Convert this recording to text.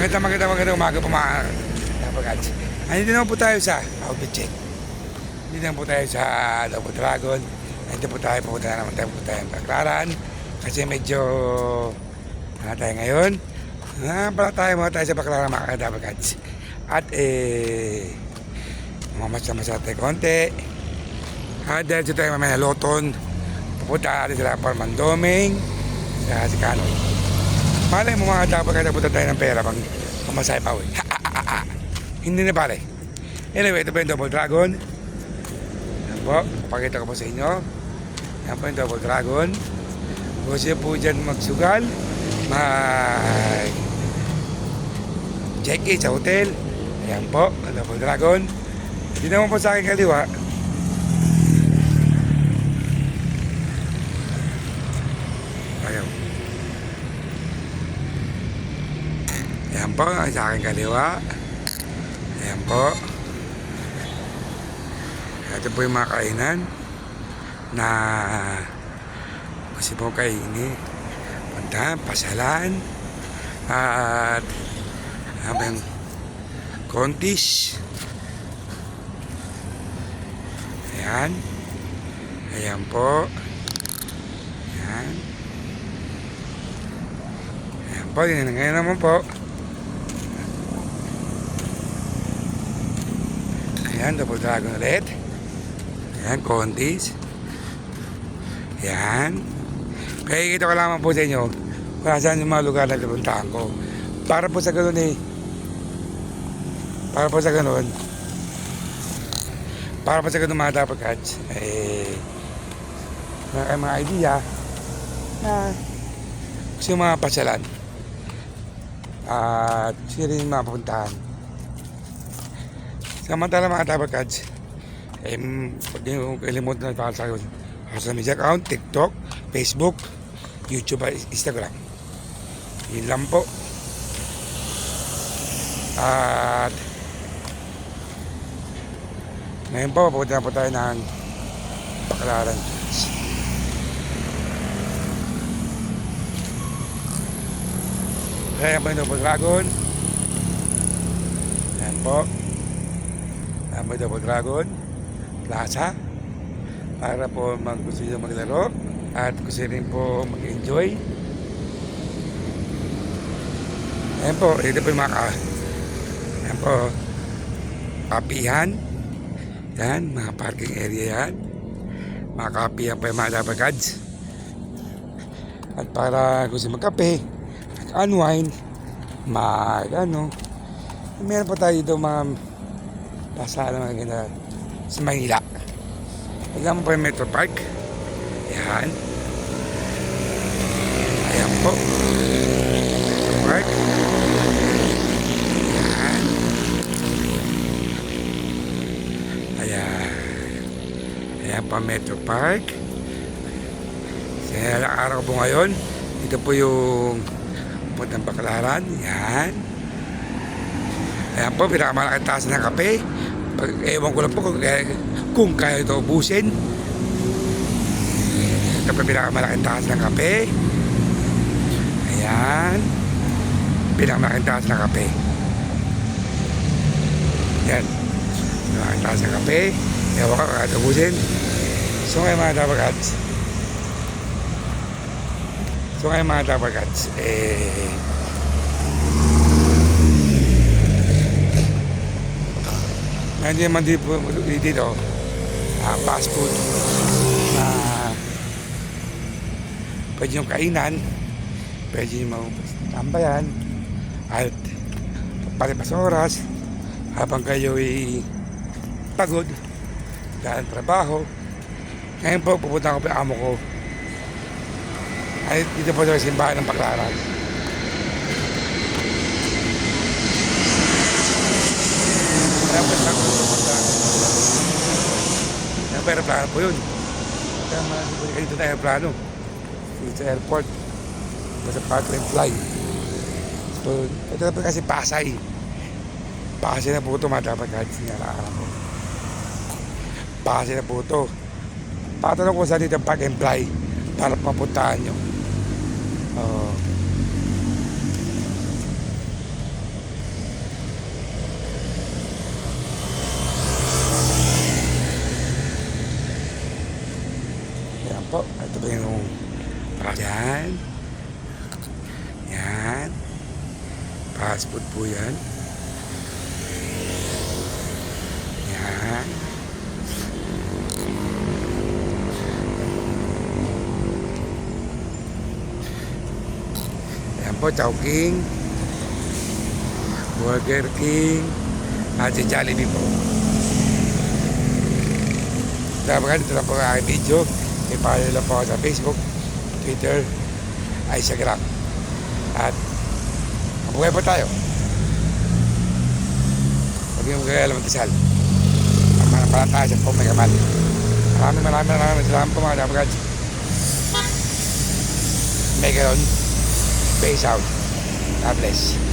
Magandang umaga po mga kapagads. Andito naman po tayo sa outfit check. Andito naman po tayo sa Double Dragon. Andito po tayo, pupunta naman tayo Baclaran. Kasi medyo tayo ngayon. Pala tayo mga tayo sa Baclaran mga kapagads. At mamasya tayo konti. At dahil tayo mamaya Loton, pupunta natin sila para Mandoming sa Sikano. Malay mo mga dapat kaya napunta tayo ng pera pang pamasahe pa uwi. Hindi na pala. Anyway, ito po yung Double Dragon. Yan po, pakita ko po sa inyo. Yan po yung Double Dragon. Gusto po dyan magsugal, check-in sa hotel. Ayan po, ang Double Dragon. Hindi naman po sa aking kaliwa. Ayan. Ayan po, sa aking kaliwa. Ayan po. Ito po yung mga kainan na gusto po kainin. Puntahan, pasalan. At yung kontis. Ayan. Ayan po. Ayan. Ayan po, yun ngayon naman po. Ayan, Double Dragon ulit. Ayan, kontis. Ayan. Kaya kita ko lamang po sa inyo kung saan yung mga lugar na pupuntahan ko. Para po sa ganun mga dapat catch. Mga idea na gusto yung mga pasyalan. At gusto rin yung mga pupuntahan. Samantala mga Tabakads, pag yung kalimutan na para sa akin, social media account, TikTok, Facebook, YouTube, Instagram. Yun lang po. At ngayon po, pupunta na po tayo ng Baclaran. Kaya po yung Double Dragon. Ayan po. May Double Dragon Plaza para po gusto nyo maglaro at gusto rin po mag-enjoy. Ayan po, ito po yung mga ayan po, kapihan. Yan, mga parking area yan. Mga kapihan po yung mga Dabagads. At para gusto magkape, mag-unwind, meron po tayo dito mga pasala mga ganda sa Manila. Alam mo pa yung Metro Park. Ayan. Ayan po. Metro Park. Ayan. Ayan. Ayan pa Metro Park. Sa araw po ngayon, ito po yung puntang Baclaran. Ayan. Ayan po, pinakamalaking taas ng kape. Ewan ko lang po kung kaya ito ubusin. Ito po pinakamalaking taas ng kape. Ayan. Pinakamalaking taas ng kape. Ayan. Pinakamalaking taas ng kape. Ewan ko kaya ito ubusin. So ngayon mga Dabagads. Hindi naman dito fast food na pwede yung kainan, pwede yung tambayan at palipas oras habang kayo ay pagod dahil trabaho. Ngayon po pupunta ko pa yung amo ko ay dito po sa simbahan ng Baclaran. Pero plano po yun. Kaya masiguro dito tayo plano. Dito sa airport. Sa park and fly. So, ito na kasi Pasay. Pasay na po ito mga dapat kahit sinyalaan ko. Pasay na po ito. Patanong ko saan dito park and fly para papuntahan nyo. Fast food po yan. Yan. Ayan po, Chowking, Burger King, at si Jollibee po. Dapat ito lang po ang aking video. I-follow lang po ako sa Facebook, Twitter, Instagram. At mabuhay po tayo. Huwag yung magkakala magkasal. Ang manapalatasan po may kamal. Maraming salamat po mga dapat. Megaron. Peace out. God bless.